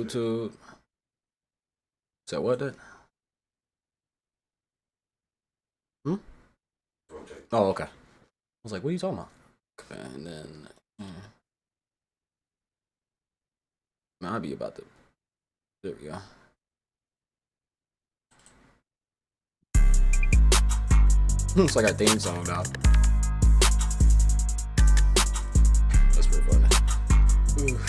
YouTube. Is that what that? Hmm? Oh, okay. I was like, what are you talking about? Okay, and then man, I'll be about to. There we go. It's like our theme song now. That's pretty funny. Ooh.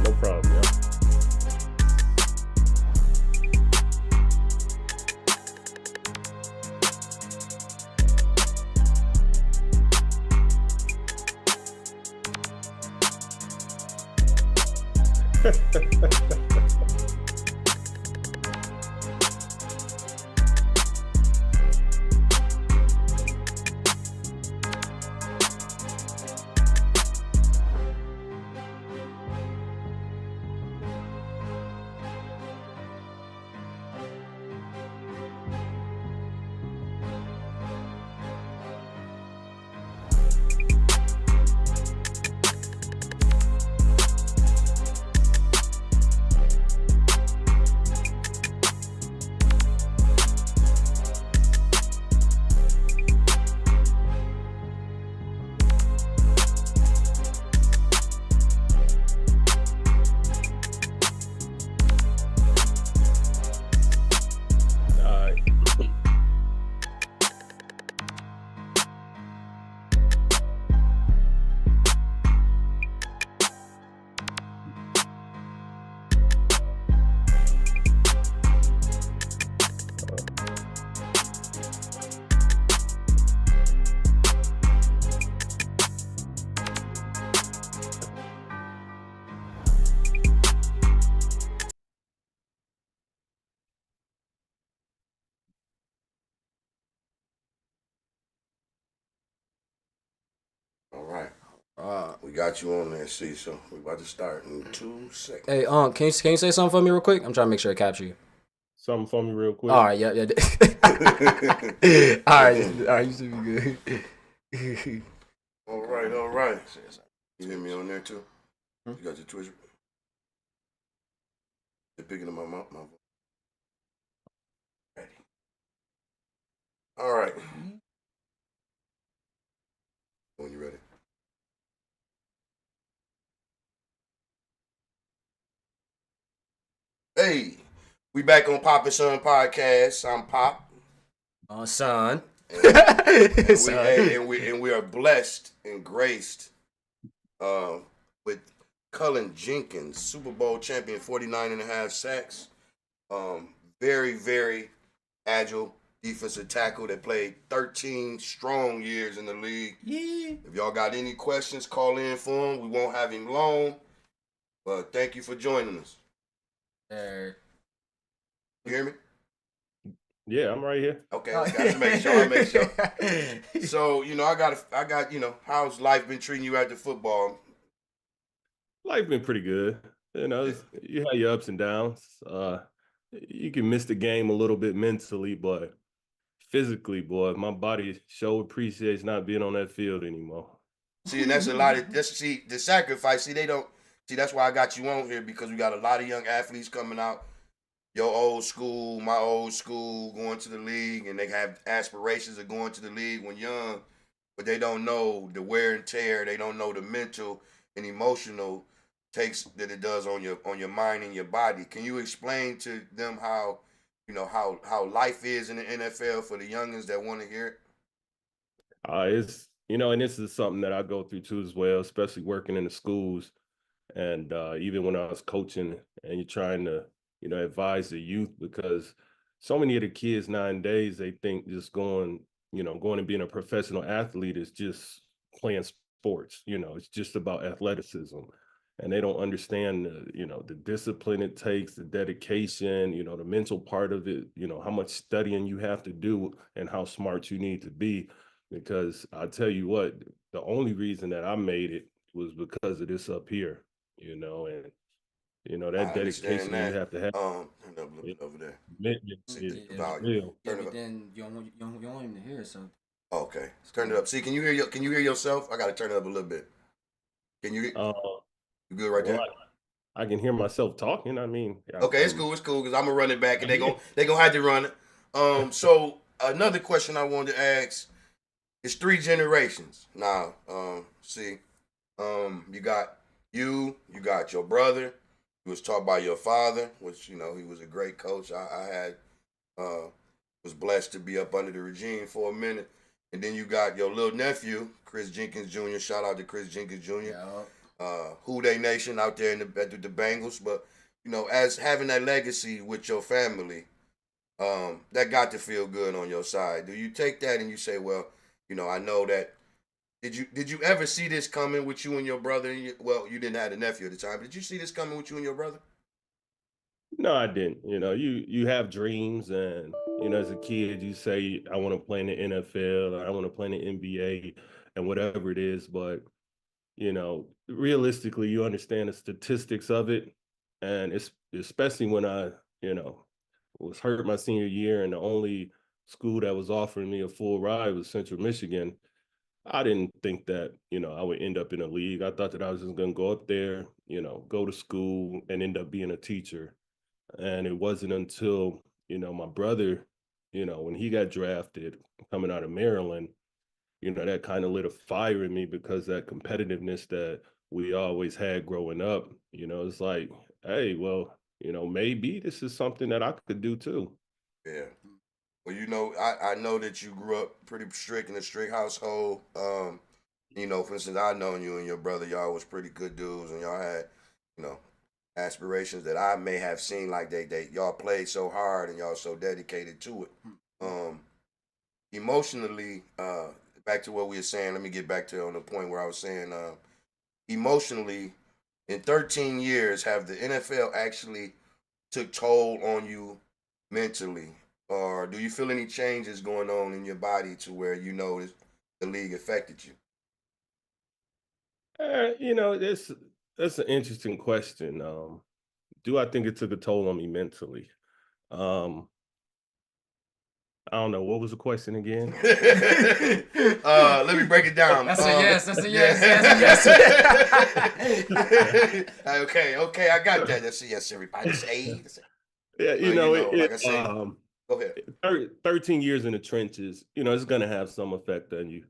No problem, yeah. All right. We got you on there, see. So we're about to start in 2 seconds. Hey, can you say something for me real quick? I'm trying to make sure I capture you. Something for me real quick. All right, yeah. All right, you should be good. All right. You hear me on there too? You got your Twitch? They're picking up my voice. Ready. All right. When you ready. Hey, we back on Pop and Son Podcast. I'm Pop. Son. And we are blessed and graced with Cullen Jenkins, Super Bowl champion, 49.5 sacks. Very, very agile defensive tackle that played 13 strong years in the league. Yeah. If y'all got any questions, call in for him. We won't have him long. But thank you for joining us. You hear me? Yeah, I'm right here. Okay, I got to make sure. So, I got, how's life been treating you after football? Life been pretty good. You have your ups and downs. You can miss the game a little bit mentally, but physically, boy, my body sure appreciates not being on that field anymore. See, and that's a lot of the sacrifice. That's why I got you on here, because we got a lot of young athletes coming out. Your old school, my old school, going to the league, and they have aspirations of going to the league when young, but they don't know the wear and tear. They don't know the mental and emotional takes that it does on your mind and your body. Can you explain to them how life is in the NFL for the youngins that want to hear it? It's and this is something that I go through too as well, especially working in the schools, and even when I was coaching, and you're trying to advise the youth, because so many of the kids nowadays, they think just going going and being a professional athlete is just playing sports. It's just about athleticism. And they don't understand the discipline it takes, the dedication, the mental part of it, how much studying you have to do and how smart you need to be. Because I tell you what, the only reason that I made it was because of this up here, and I that understand dedication you that. have to have. Turn it up a little bit over there. Commitment See is, the Yeah, is volume. real. yeah, Turn it but up. then you don't want him to hear something. Okay, turn it up. See, can you hear yourself? I gotta turn it up a little bit. Can you? Uh, You good right well, there? I can hear myself talking. I mean, Okay, it's cool. It's cool because I'm gonna run it back, and they gonna have to run it. So another question I wanted to ask is 3 generations. Now, see, you got you got your brother. You was taught by your father, which he was a great coach. I had was blessed to be up under the regime for a minute, and then you got your little nephew, Chris Jenkins Jr. Shout out to Chris Jenkins Jr. Who They Nation out there in the Bengals. But as having that legacy with your family, that got to feel good on your side. Do you take that and you say, well, I know that. Did you ever see this coming with you and your brother? Well, you didn't have a nephew at the time, but did you see this coming with you and your brother? No, I didn't. You have dreams, and as a kid, you say, "I want to play in the NFL, or I want to play in the NBA, and whatever it is." But realistically, you understand the statistics of it, and it's especially when I, was hurt my senior year, and the only school that was offering me a full ride was Central Michigan. I didn't think that, I would end up in a league. I thought that I was just going to go up there, go to school and end up being a teacher. And it wasn't until, my brother, when he got drafted coming out of Maryland, that kind of lit a fire in me because that competitiveness that we always had growing up, it's like, hey, well, maybe this is something that I could do too. Yeah. Well, I know that you grew up pretty strict in a strict household. For instance, I known you and your brother, y'all was pretty good dudes, and y'all had, you know, aspirations that I may have seen. Like they y'all played so hard and y'all so dedicated to it. Um, Emotionally, back to what we were saying. Let me get back to on the point where I was saying, emotionally, in 13 years, have the NFL actually took toll on you mentally, or do you feel any changes going on in your body to where the league affected you? That's an interesting question. Do I think it took a toll on me mentally? Um, I don't know. What was the question again? Let me break it down. That's a yes. That's a yes. Yeah. That's a yes. Okay, I got that. That's a yes, everybody. Say. Yeah, Like I say, go ahead. 13 years in the trenches, it's gonna have some effect on you.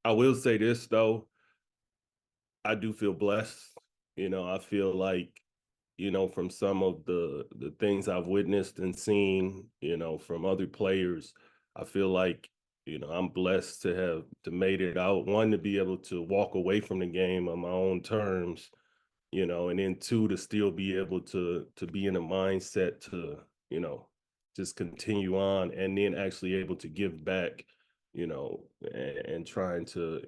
I will say this though, I do feel blessed. I feel like, from some of the things I've witnessed and seen, from other players, I feel like, I'm blessed to have to made it out. One, to be able to walk away from the game on my own terms, and then two, to still be able to be in a mindset to, you know, just continue on, and then actually able to give back, and trying to,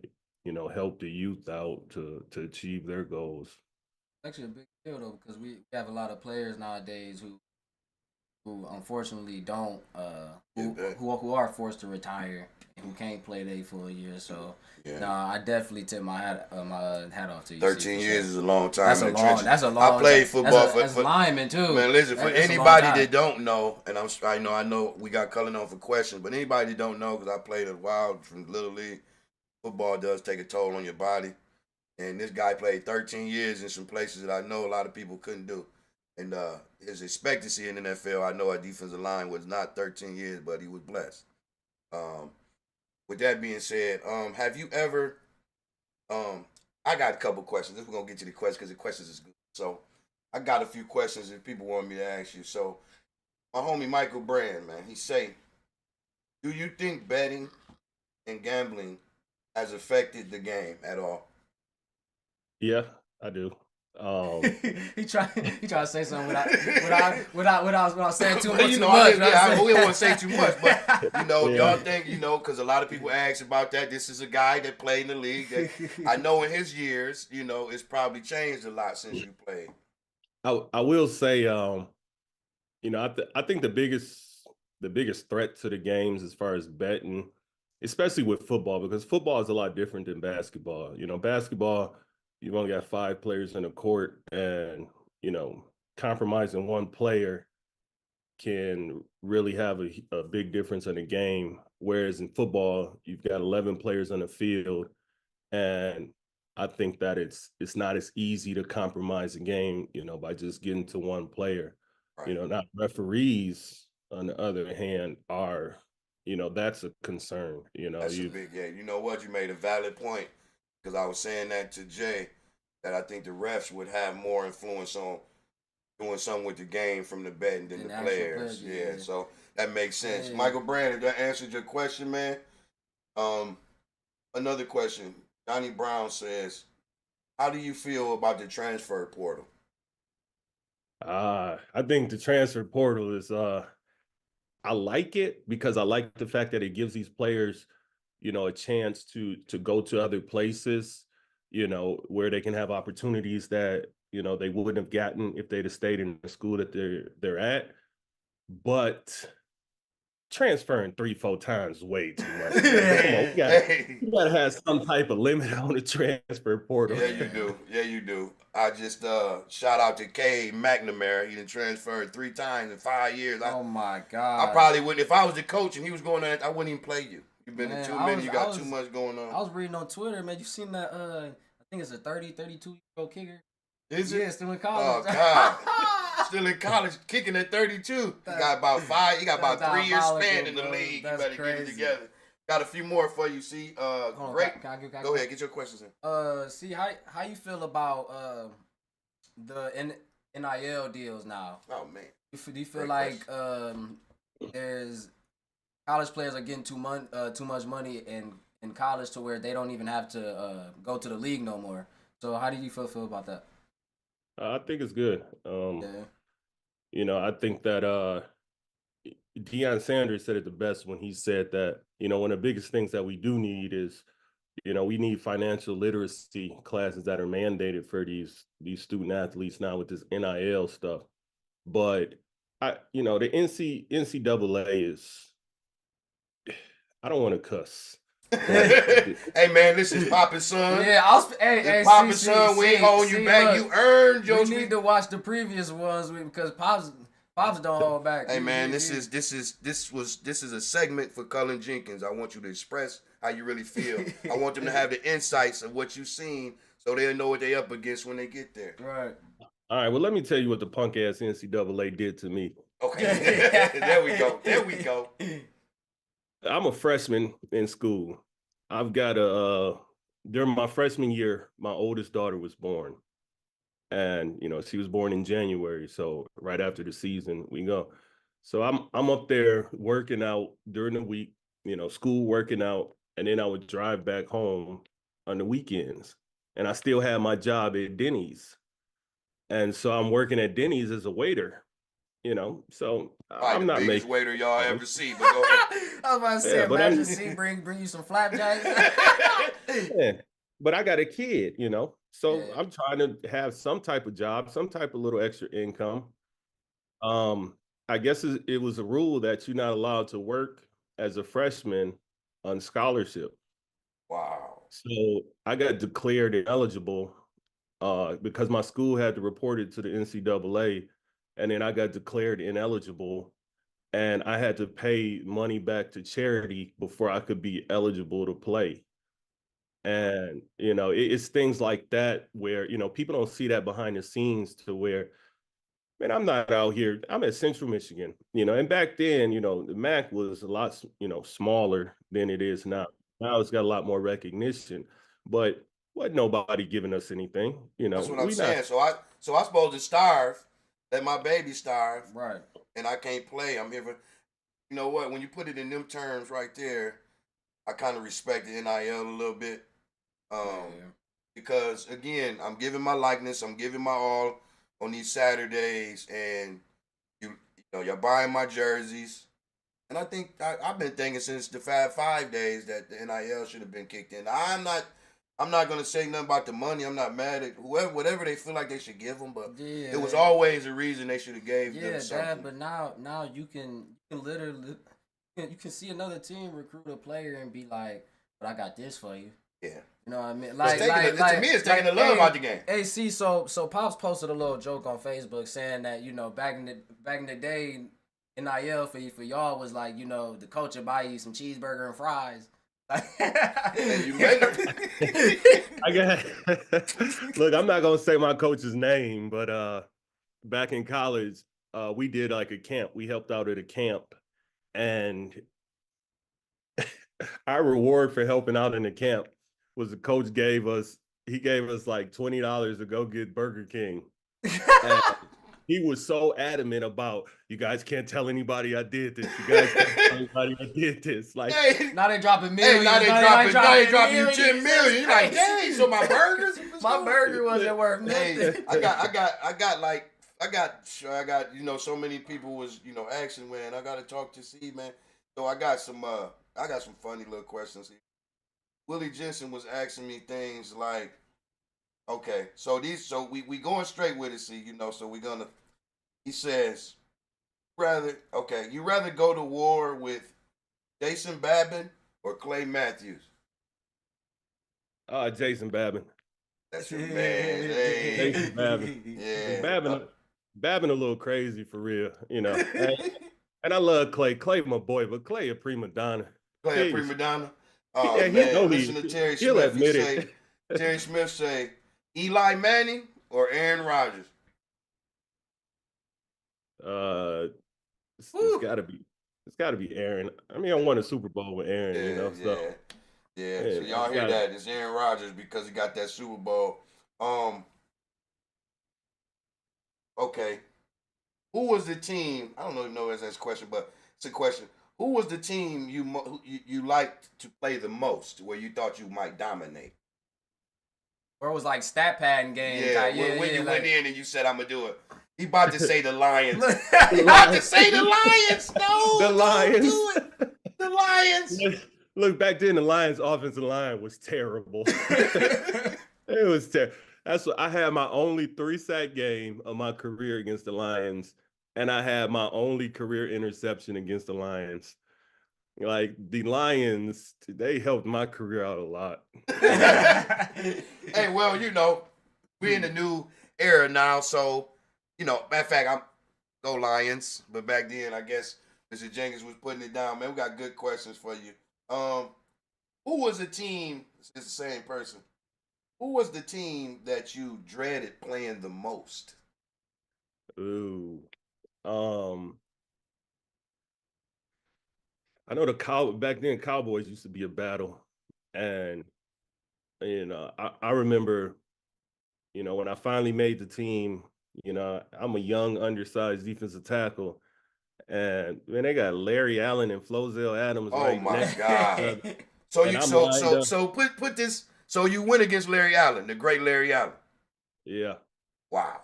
help the youth out to achieve their goals. Actually a big deal though because we have a lot of players nowadays who unfortunately don't who are forced to retire and who can't play their full year. So no, I definitely tip my hat off to you. 13 years sure. is a long time. That's in a the long. trenches. That's a long. I played football that's for lineman too. man. Listen, for That's a long anybody time. that don't know, and I know we got Cullen on for questions, but anybody that don't know, because I played a while from Little League, football does take a toll on your body. And this guy played 13 years in some places that I know a lot of people couldn't do. And his expectancy in the NFL, I know our defensive line was not 13 years, but he was blessed. Um, with that being said, have you ever? I got a couple questions. We're gonna get to the questions because the questions is good. So I got a few questions that people want me to ask you. So my homie Michael Brand, man, he say, do you think betting and gambling has affected the game at all? Yeah, I do. he try to say something without saying too much. We don't want to say too much, but y'all think because a lot of people ask about that. This is a guy that played in the league. That I know in his years, it's probably changed a lot since you played. I will say, I think the biggest threat to the games as far as betting, especially with football, because football is a lot different than basketball. Basketball, you've only got 5 players in the court, and compromising one player can really have a big difference in the game. Whereas in football, you've got 11 players on the field, and I think that it's not as easy to compromise a game, by just getting to one player. Right. Not referees, on the other hand, are, that's a concern. That's a big, You know what? You made a valid point, because I was saying that to Jay, that I think the refs would have more influence on doing something with the game from the betting than the players. Yeah, so that makes sense. Yeah. Michael Brand, if that answered your question, man. Another question. Johnny Brown says, how do you feel about the transfer portal? I think the transfer portal is I like it because I like the fact that it gives these players, a chance to go to other places, where they can have opportunities that, they wouldn't have gotten if they'd have stayed in the school that they're at. But transferring 3-4 times is way too much. Come on, you gotta have some type of limit on the transfer portal. Yeah, you do. I just shout out to K McNamara. He done transferred 3 times in 5 years. Oh my God! I probably wouldn't. If I was the coach and he was going on, I wouldn't even play you. You've been in too many. You got too much going on. I was reading on Twitter, man. You seen that? I think it's a 32-year-old kicker. Is it? Yeah, still in college. Oh God. Still in college, kicking at 32. You got about 3 years span in the league. You better get it together. Got a few more for you. See, great. Go ahead, get your questions in. See how you feel about the NIL deals now? Oh man, do you feel like there's college players are getting too much money in college to where they don't even have to go to the league no more? So how do you feel about that? I think it's good. I think that Deion Sanders said it the best when he said that, one of the biggest things that we do need is, we need financial literacy classes that are mandated for these student athletes now with this NIL stuff. But the NCAA is, I don't want to cuss. Hey man, this is Papa's son. Yeah, Papa's son. We ain't holding you back. You earned your. We need to watch the previous ones because Pops don't hold back. Hey man, this is a segment for Cullen Jenkins. I want you to express how you really feel. I want them to have the insights of what you've seen, so they'll know what they're up against when they get there. Right. All right. Well, let me tell you what the punk ass NCAA did to me. Okay. There we go. I'm a freshman in school. I've got during my freshman year, my oldest daughter was born. And, she was born in January. So right after the season, we go. So I'm up there working out during the week, school working out. And then I would drive back home on the weekends. And I still had my job at Denny's. And so I'm working at Denny's as a waiter. So I'm not biggest waiter y'all ever see. But go ahead. I was about to say, imagine see bring you some flapjacks. Yeah, but I got a kid, so I'm trying to have some type of job, some type of little extra income. I guess it was a rule that you're not allowed to work as a freshman on scholarship. Wow. So I got declared ineligible because my school had to report it to the NCAA. And then I got declared ineligible, and I had to pay money back to charity before I could be eligible to play. And, it's things like that where, people don't see that behind the scenes to where, man, I'm not out here. I'm at Central Michigan, and back then, the MAC was a lot, smaller than it is now. Now it's got a lot more recognition, but wasn't nobody giving us anything, That's what I'm saying. So I supposed to starve. Let my baby starve, right? And I can't play. I'm here for, you know what? When you put it in them terms right there, I kind of respect the NIL a little bit. because again, I'm giving my likeness, I'm giving my all on these Saturdays, and you're buying my jerseys. And I think I've been thinking since the Fab 5 days that the NIL should have been kicked in. I'm not gonna say nothing about the money. I'm not mad at whatever they feel like they should give them, but Yeah, it was always a reason they should have gave them something. Dad. But now you can literally you can see another team recruit a player and be like, "But I got this for you." Yeah. You know what I mean? To me, it's taking the love out the game. Hey, see, so Pops posted a little joke on Facebook saying that back in the day, NIL for y'all was like the coach would buy you some cheeseburger and fries. And you made Look, I'm not gonna say my coach's name, but back in college, we did like a camp. We helped out at a camp, and our reward for helping out in the camp was the coach gave us like $20 to go get Burger King. And he was so adamant about, you guys can't tell anybody I did this. You guys can't tell anybody I did this. Like, now they dropping millions. Hey, now they dropping you 10 million. You're like, dang, so my burgers? My burger wasn't worth nothing. Hey, I got so many people was asking, man. I got to talk to C, man. So I got some funny little questions here. Willie Jensen was asking me things like, okay, so we going straight with it, see, so he says, you rather go to war with Jason Babin or Clay Matthews? Jason Babin. That's your man. Hey. Jason Babin. Yeah. Babin a little crazy for real, And I love Clay. Clay my boy, but Clay a prima donna. Clay a prima donna? Oh, yeah, man. Listen to Terry Smith. Terry Smith say, Eli Manning or Aaron Rodgers? It's gotta be Aaron. I mean, I won a Super Bowl with Aaron, so. Yeah, so y'all hear that. It's Aaron Rodgers because he got that Super Bowl. Okay. Who was the team? I don't even know if that's a question, but it's a question. Who was the team you liked to play the most, where you thought you might dominate? Or it was like stat padding game. Yeah, when you went in and you said, I'm going to do it. He about to say the Lions. He about to say the Lions. No, the Lions. Do it. The Lions. Look, back then, the Lions' offensive line was terrible. It was terrible. That's what I had my only 3-sack game of my career against the Lions, and I had my only career interception against the Lions. Like, the Lions, they helped my career out a lot. Hey, well, we're in a new era now, so, matter of fact, I'm go Lions, but back then, I guess Mr. Jenkins was putting it down. Man, we got good questions for you. Who was the team, it's the same person, who was the team that you dreaded playing the most? Ooh. I know back then Cowboys used to be a battle. And, I remember, when I finally made the team, I'm a young, undersized defensive tackle. And man, they got Larry Allen and Flozell Adams. Oh my God! So put this. So you went against Larry Allen, the great Larry Allen. Yeah. Wow,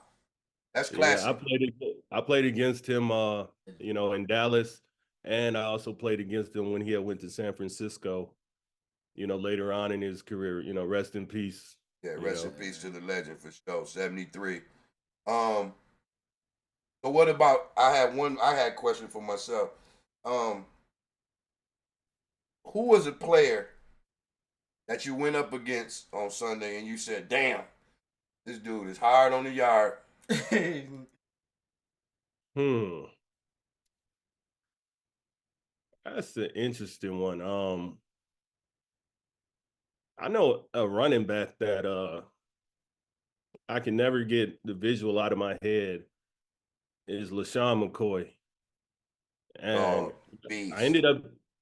that's classic. Yeah, I played against him, in Dallas, and I also played against him when he had went to San Francisco. Later on in his career. Rest in peace. Yeah, rest in peace to the legend for sure. 73. So what about? I had a question for myself. Who was a player that you went up against on Sunday and you said, "Damn, this dude is hard on the yard"? That's an interesting one. I know a running back that I can never get the visual out of my head is LaShawn McCoy. And I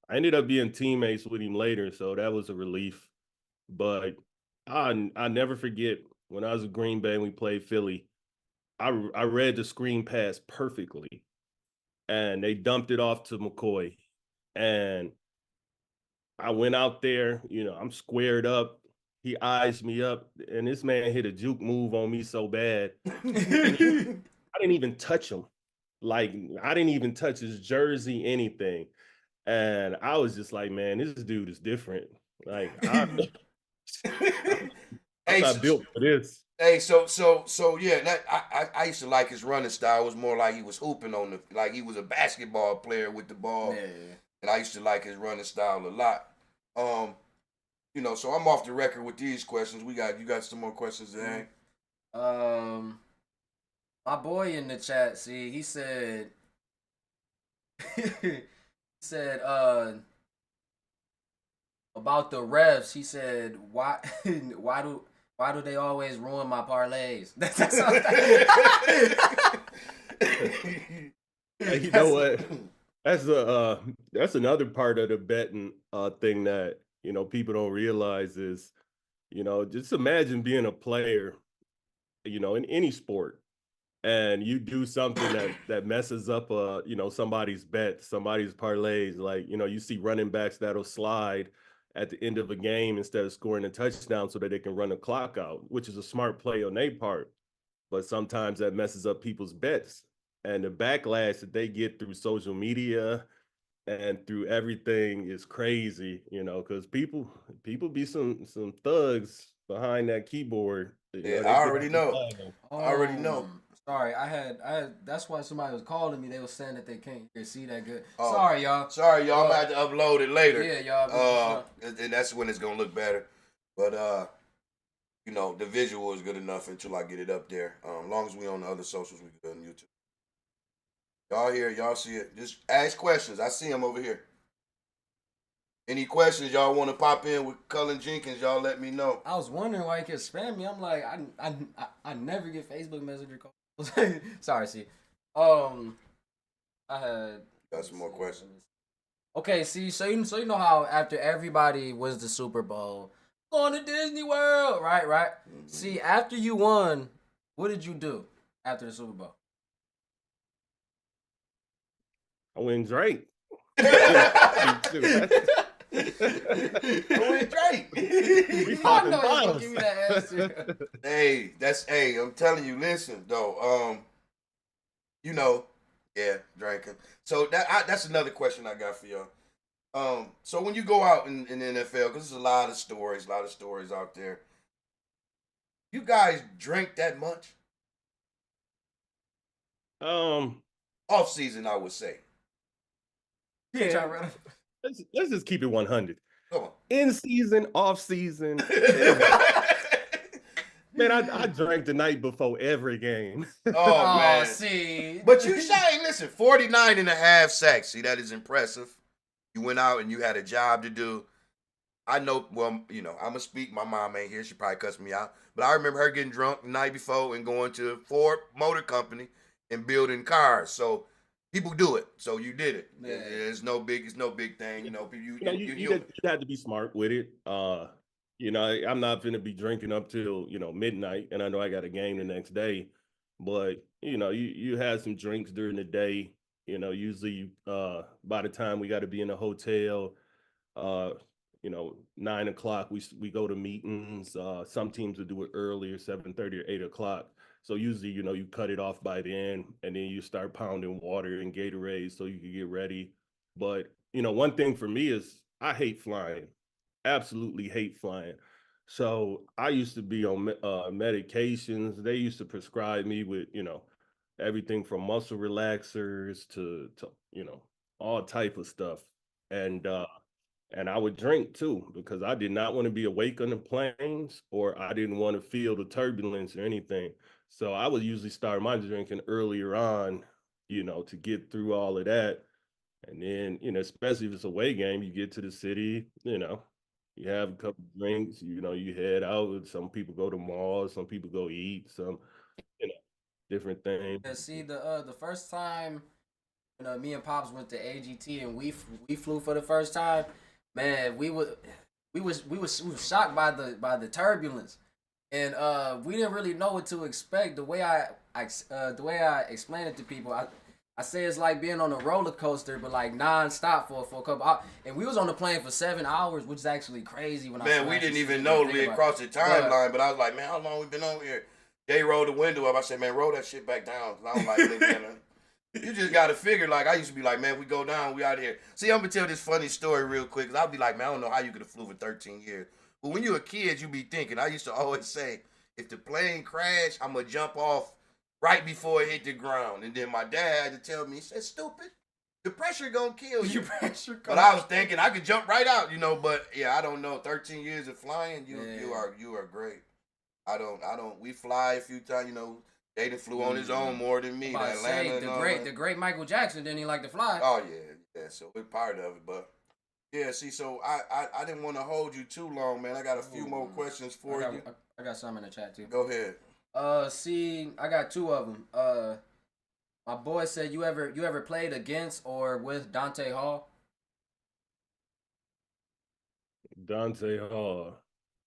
ended up being teammates with him later, so that was a relief. But I never forget when I was at Green Bay and we played Philly. I read the screen pass perfectly, and they dumped it off to McCoy, and I went out there. I'm squared up. he eyes me up, and this man hit a juke move on me so bad. I didn't even touch him. Like, I didn't even touch his jersey, anything. And I was just like, man, this dude is different. Like, I'm Hey, not built for this. hey, so yeah, I used to like his running style. It was more like he was hooping on like he was a basketball player with the ball, and I used to like his running style a lot. So I'm off the record with these questions. You got some more questions, Hank? My boy in the chat, see, he said, he said, about the refs. He said, why, why do they always ruin my parlays? Hey, you know what? That's another part of the betting thing that people don't realize is, just imagine being a player, in any sport, and you do something that messes up somebody's bet, somebody's parlays. Like, you see running backs that'll slide at the end of a game instead of scoring a touchdown so that they can run the clock out, which is a smart play on their part. But sometimes that messes up people's bets, and the backlash that they get through social media and through everything is crazy, because people be some thugs behind that keyboard. Yeah, They I get already know. I already know. Sorry, I had. That's why somebody was calling me. They were saying that they can't see that good. Oh, sorry, y'all. Sorry, y'all. I'm about to upload it later. Yeah, y'all. And that's when it's gonna look better. But the visual is good enough until I get it up there. As long as we on the other socials, we good on YouTube. Y'all hear? Y'all see it? Just ask questions. I see them over here. Any questions y'all want to pop in with Cullen Jenkins? Y'all let me know. I was wondering why he kept spamming me. I'm like, I never get Facebook Messenger calls. Sorry, see. I had got some more questions. Okay, see, so you know how after everybody was the Super Bowl, going to Disney World, right? Mm-hmm. See, after you won, what did you do after the Super Bowl? I went and drank. We popping bottles. Give me that answer. Hey, I'm telling you, listen though, drinking. So that's another question I got for y'all. So when you go out in the NFL, because there's a lot of stories out there, you guys drink that much? Off season, I would say. Yeah. Let's just keep it 100. Come on. In season, off season. Man, I drank the night before every game. Oh, man. See. But you say, listen, 49 and a half sacks. See, that is impressive. You went out and you had a job to do. I know, I'm going to speak. My mom ain't here. She probably cussed me out. But I remember her getting drunk the night before and going to Ford Motor Company and building cars. So people do it. So you did it. Yeah. It's no big thing. You had to be smart with it. I'm not going to be drinking up till, midnight, and I know I got a game the next day. But, you had some drinks during the day. Usually by the time we got to be in a hotel, 9 o'clock, we go to meetings. Some teams will do it earlier, 7:30 or 8 o'clock. So usually, you cut it off by then, and then you start pounding water and Gatorade so you can get ready. But, one thing for me is I hate flying. Absolutely hate flying. So I used to be on medications. They used to prescribe me with, everything from muscle relaxers to all type of stuff. And I would drink too, because I did not want to be awake on the planes, or I didn't want to feel the turbulence or anything. So I would usually start my drinking earlier on, to get through all of that. And then, especially if it's a away game, you get to the city, you have a couple of drinks, you head out. Some people go to malls, some people go eat, some, different things. Yeah, see, the first time, me and Pops went to AGT and we flew for the first time, man, we was shocked by the turbulence, and we didn't really know what to expect. The way I explained it to people, I say it's like being on a roller coaster, but like nonstop for a couple hours. And we was on the plane for 7 hours, which is actually crazy. When Man, we didn't even know we had crossed the timeline, but I was like, man, how long we been on here? They rolled the window up. I said, man, roll that shit back down. I don't like looking at it. You just got to figure, like, I used to be like, man, we go down, we out here. See, I'm going to tell this funny story real quick, because I'll be like, man, I don't know how you could have flew for 13 years. But when you're a kid, you be thinking, I used to always say, if the plane crashed, I'm going to jump off right before it hit the ground. And then my dad had to tell me, he said, stupid, the pressure going to kill you. But I was thinking I could jump right out, you know, but yeah, I don't know. 13 years of flying, you are great. We fly a few times, you know. Jaden flew on his own more than me. The great Michael Jackson didn't he like to fly? Oh yeah. So we're part of it, but yeah. See, so I didn't want to hold you too long, man. I got a few more questions for you. I got some in the chat too. Go ahead. See, I got two of them. My boy said you ever played against or with Dante Hall? Dante Hall,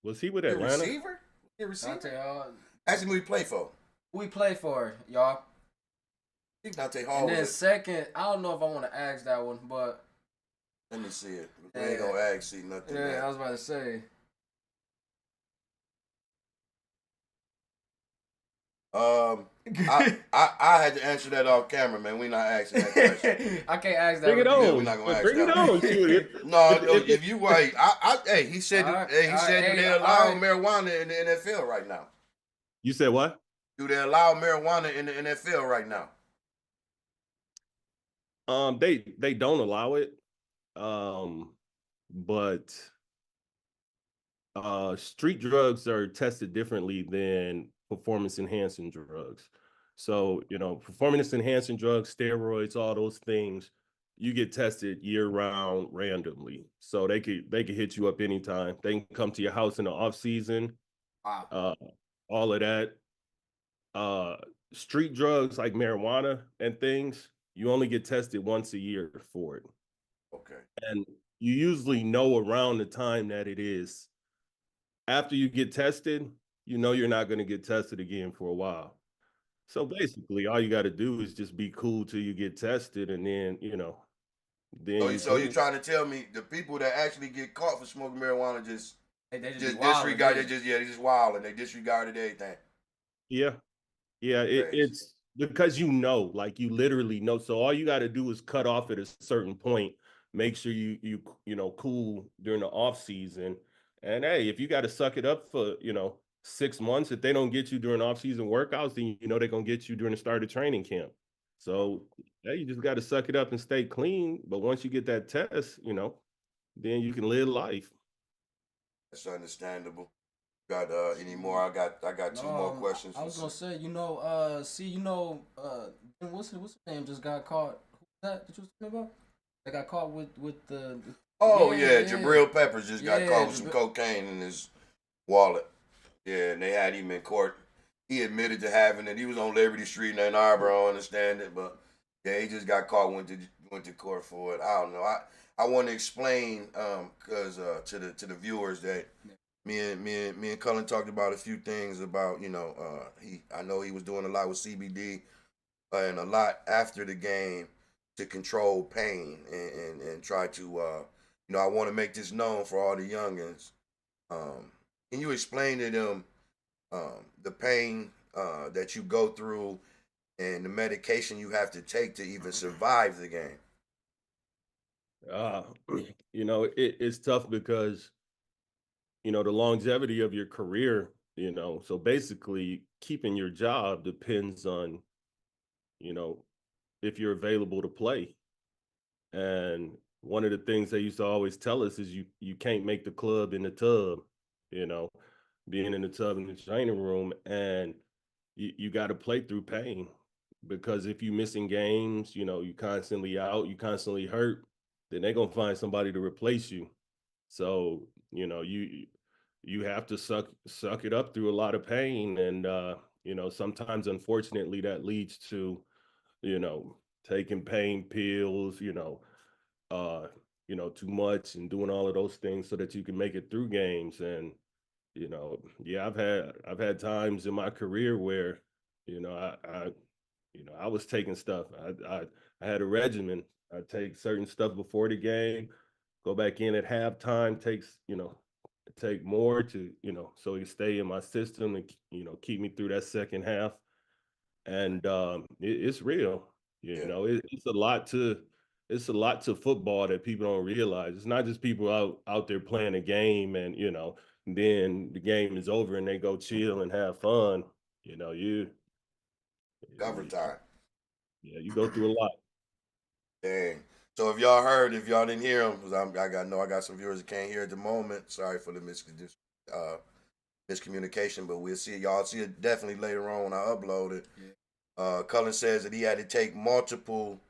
was he with Atlanta? Receiver? Dante Hall. Ask him who he played for. Who he played for, y'all? I think Dante Hall. And then second, I don't know if I want to ask that one, but let me see it. We ain't gonna ask, see nothing. Yeah, man. I was about to say. I had to answer that off camera, man. We not asking that question. I can't ask that. Bring it on. Yeah, we're not gonna ask Bring that. It on. No, if you wait, hey, he said they allow marijuana in the NFL right now. You said what? Do they allow marijuana in the NFL right now? They don't allow it. But street drugs are tested differently than performance enhancing drugs. So, you know, performance enhancing drugs, steroids, all those things, you get tested year round randomly. So they could hit you up anytime. They can come to your house in the off season. Wow. All of that. Street drugs like marijuana and things, you only get tested once a year for it. Okay. And you usually know around the time that it is. After you get tested, you know you're not going to get tested again for a while. So basically, all you got to do is just be cool till you get tested, and then, you know, then. So you're trying to tell me the people that actually get caught for smoking marijuana just disregard? They just wild and they disregarded everything. Yeah. It's because you literally know. So all you got to do is cut off at a certain point. Make sure you cool during the off season. And hey, if you got to suck it up for 6 months, if they don't get you during off season workouts, then you know they're gonna get you during the start of training camp. So yeah, you just got to suck it up and stay clean. But once you get that test, then you can live life. That's understandable. Got any more? I got two more questions. I was gonna say, what's his name just got caught? Who's that you was talking about? They got caught with the. Jabril Peppers just got caught with some cocaine in his wallet. Yeah, and they had him in court. He admitted to having it. He was on Liberty Street in Ann Arbor. I understand it, but yeah, he just got caught. Went to court for it. I don't know. I want to explain because to the viewers that. Me and Cullen talked about a few things about, I know he was doing a lot with CBD and a lot after the game to control pain and try to, I want to make this known for all the youngins. Can you explain to them the pain that you go through and the medication you have to take to even survive the game? It's tough because the longevity of your career, so basically keeping your job depends on, if you're available to play. And one of the things they used to always tell us is you can't make the club in the tub, being in the tub in the training room, and you got to play through pain, because if you're missing games, you constantly out, you constantly hurt, then they're going to find somebody to replace you. So, you have to suck it up through a lot of pain. And, sometimes, unfortunately, that leads to, taking pain pills, too much and doing all of those things so that you can make it through games. And, I've had times in my career where, I was taking stuff. I had a regimen. I take certain stuff before the game, go back in at halftime, take more to, so you stay in my system and keep me through that second half. And it's real. Yeah. It's a lot to football that people don't realize. It's not just people out there playing a game and then the game is over and they go chill and have fun. You know, you Cover time. you go through a lot. Dang. So if y'all didn't hear him, because I got some viewers that can't hear at the moment. Sorry for the miscommunication, but we'll see y'all see it definitely later on when I upload it. Cullen says that he had to take multiple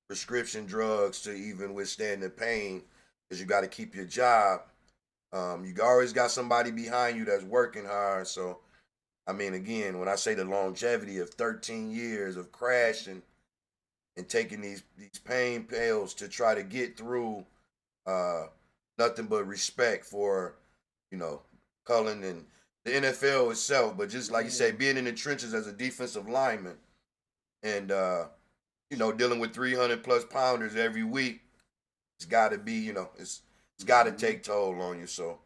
prescription drugs to even withstand the pain because you got to keep your job. You always got somebody behind you that's working hard. So, I mean, again, when I say the longevity of 13 years of crashing and taking these pain pills to try to get through, nothing but respect for, Cullen and the NFL itself. But just like you say, being in the trenches as a defensive lineman and, dealing with 300 plus pounders every week, it's got to be, it's got to take toll on you. So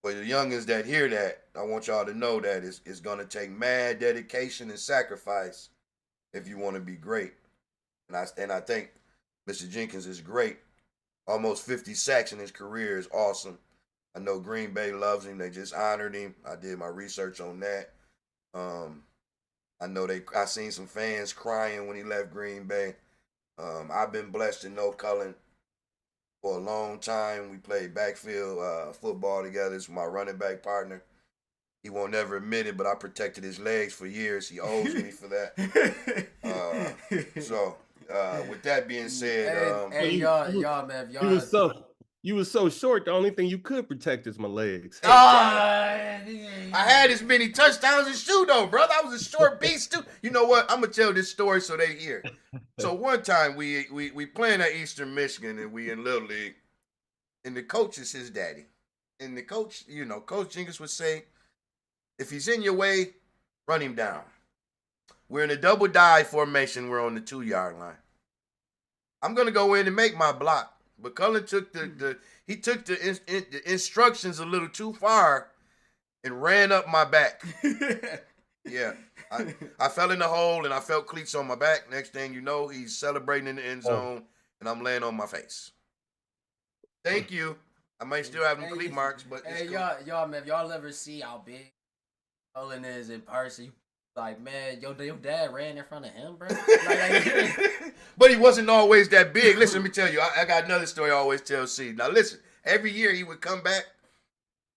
for the youngins that hear that, I want y'all to know that it's going to take mad dedication and sacrifice if you want to be great. And I think Mr. Jenkins is great. Almost 50 sacks in his career is awesome. I know Green Bay loves him. They just honored him. I did my research on that. I know I seen some fans crying when he left Green Bay. I've been blessed to know Cullen for a long time. We played backfield football together. It's my running back partner. He won't never admit it, but I protected his legs for years. He owes me for that. So with that being said, y'all, man, You was so short. The only thing you could protect is my legs. I had as many touchdowns as you though, brother. I was a short beast too. You know what? I'm gonna tell this story so they hear. So one time we playing at Eastern Michigan and we in Little League, and the coach is his daddy, and the coach, Coach Jenkins would say, if he's in your way, run him down. We're in a double dive formation. We're on the 2-yard line. I'm gonna go in and make my block, but Cullen took the instructions a little too far and ran up my back. Yeah, I fell in the hole and I felt cleats on my back. Next thing you know, he's celebrating in the end zone and I'm laying on my face. Thank you. I might still have them cleat marks, but hey, y'all, man, if y'all ever see how big Cullen is in person, like, man, your dad ran in front of him, bro. But he wasn't always that big. Listen, let me tell you, I got another story I always tell C. Now listen, every year he would come back.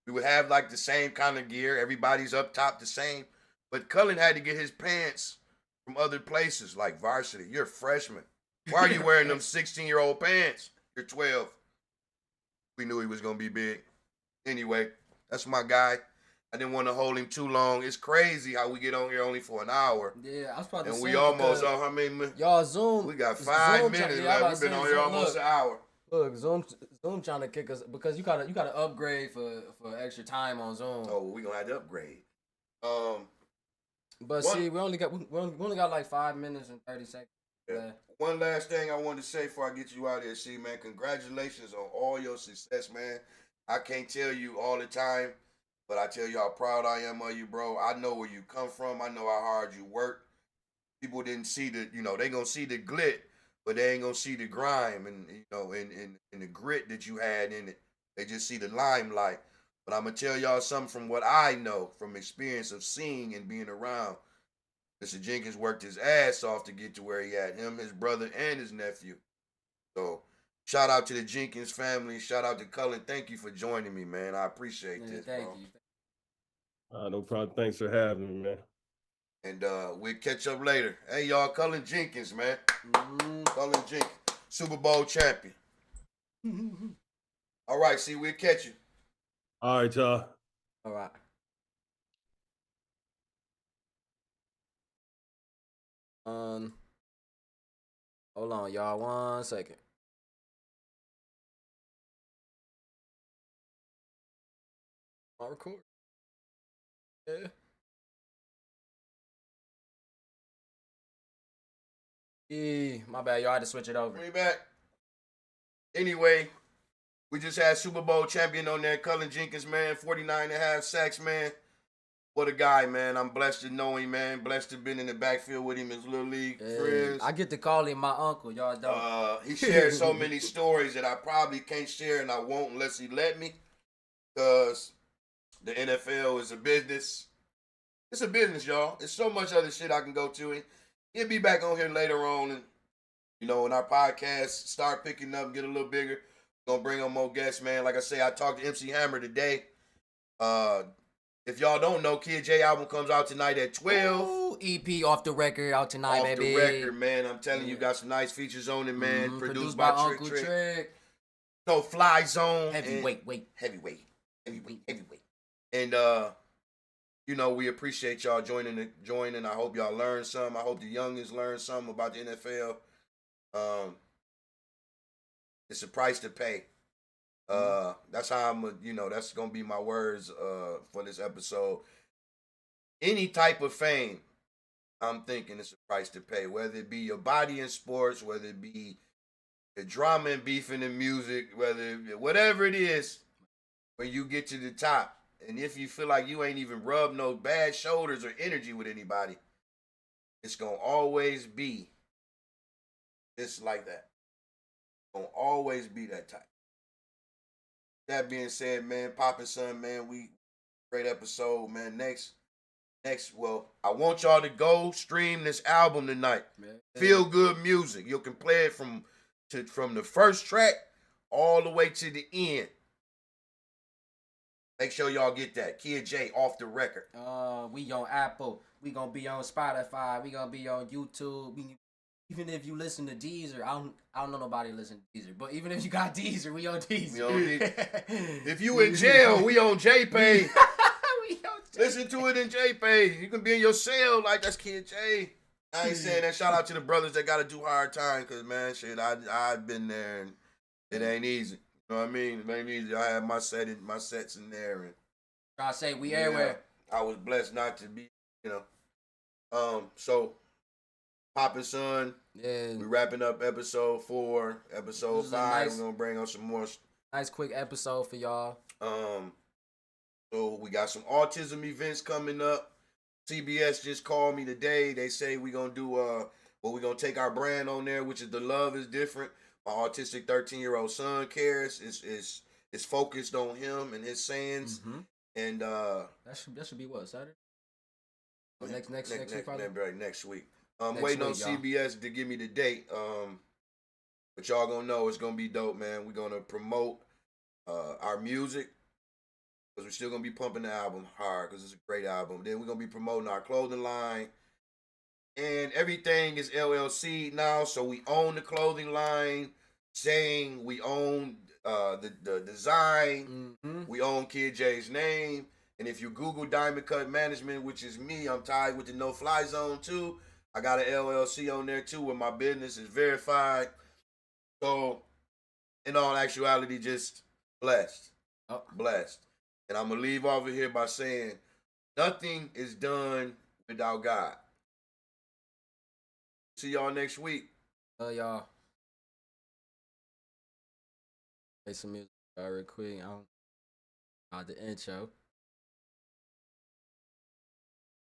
We would have like the same kind of gear. Everybody's up top the same. But Cullen had to get his pants from other places like varsity. You're a freshman. Why are you wearing them 16-year-old pants? You're 12. We knew he was going to be big. Anyway, that's my guy. I didn't want to hold him too long. It's crazy how we get on here only for an hour. Yeah, I was about to and say. we almost on how many minutes? Y'all Zoom. We got 5 minutes left. We've been on here almost an hour. Look, Zoom trying to kick us because you gotta upgrade for extra time on Zoom. Oh, we gonna have to upgrade. But see, we only got like 5 minutes and 30 seconds. Yeah. One last thing I wanted to say before I get you out of here, see, man. Congratulations on all your success, man. I can't tell you all the time, but I tell you how proud I am of you, bro. I know where you come from. I know how hard you work. People didn't see they gonna see the glit, but they ain't gonna see the grime and and the grit that you had in it. They just see the limelight. But I'm gonna tell y'all something from what I know from experience of seeing and being around. Mr. Jenkins worked his ass off to get to where he at. Him, his brother, and his nephew. So shout out to the Jenkins family. Shout out to Cullen. Thank you for joining me, man. I appreciate this, thank bro. you. No problem. Thanks for having me, man. And we'll catch up later. Hey, y'all, Cullen Jenkins, man. Cullen Jenkins, Super Bowl champion. All right, see, we'll catch you. All right, y'all. All right. Hold on, y'all. 1 second. I'll record. Yeah. My bad, y'all had to switch it over. Bring it back. Anyway, we just had Super Bowl champion on there, Cullen Jenkins, man, 49.5 sacks, man. What a guy, man. I'm blessed to know him, man. Blessed to have been in the backfield with him as Little League friends. I get to call him my uncle. Y'all don't. He shared so many stories that I probably can't share, and I won't unless he let me. Because the NFL is a business. It's a business, y'all. There's so much other shit I can go to. And he'll be back on here later on. And, you know, when our podcast start picking up, get a little bigger, we're going to bring on more guests, man. Like I say, I talked to MC Hammer today. If y'all don't know, Kid J album comes out tonight at 12. Ooh, EP off the record out tonight, baby. Off the record, man. I'm telling you, got some nice features on it, man. Produced by Uncle Trick. No Fly Zone. Heavyweight. And you know, we appreciate y'all joining. I hope y'all learned something. I hope the youngins learned something about the NFL. It's a price to pay. That's how that's gonna be my words for this episode. Any type of fame, I'm thinking it's a price to pay, whether it be your body in sports, whether it be the drama and beefing in music, whatever it is, when you get to the top, and if you feel like you ain't even rubbed no bad shoulders or energy with anybody, it's gonna always be just like that. It's gonna always be that type. That being said, man, Poppin' Son, man, great episode, man. Next, well, I want y'all to go stream this album tonight. Man. Feel good music. You can play it from the first track all the way to the end. Make sure y'all get that. Kid J off the record. We on Apple. We gonna be on Spotify. We gonna be on YouTube. Even if you listen to Deezer, I don't know nobody listen to Deezer, but even if you got Deezer, we on Deezer. If you in jail, we on JPay. Listen to it in JPay. You can be in your cell like that's Kid J. I ain't saying that. Shout out to the brothers that got to do hard time, because, man, shit, I've been there, and it ain't easy. You know what I mean? It ain't easy. I have my sets in there. And I say we everywhere. I was blessed not to be, so... Poppin' Son, we wrapping up episode 4. Episode 5, we're gonna bring on some more. Nice quick episode for y'all. So we got some autism events coming up. CBS just called me today. They say we're gonna do we're gonna take our brand on there, which is The Love Is Different. My autistic 13-year-old son cares. It's focused on him and his sayings. Mm-hmm. And that should be what, Saturday? Next week, probably? Next week. Waiting on CBS to give me the date. But y'all gonna know it's gonna be dope, man. We're gonna promote our music, because we're still gonna be pumping the album hard, because it's a great album. Then we're gonna be promoting our clothing line, and everything is LLC now, so we own the clothing line. Saying we own the design. Mm-hmm. We own Kid J's name. And if you Google Diamond Cut Management, which is me, I'm tied with the No Fly Zone too. I got an LLC on there too, where my business is verified. So, in all actuality, just blessed. Blessed. And I'm going to leave off of here by saying, nothing is done without God. See y'all next week. Y'all. Play some music real quick. The intro.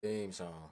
Theme song.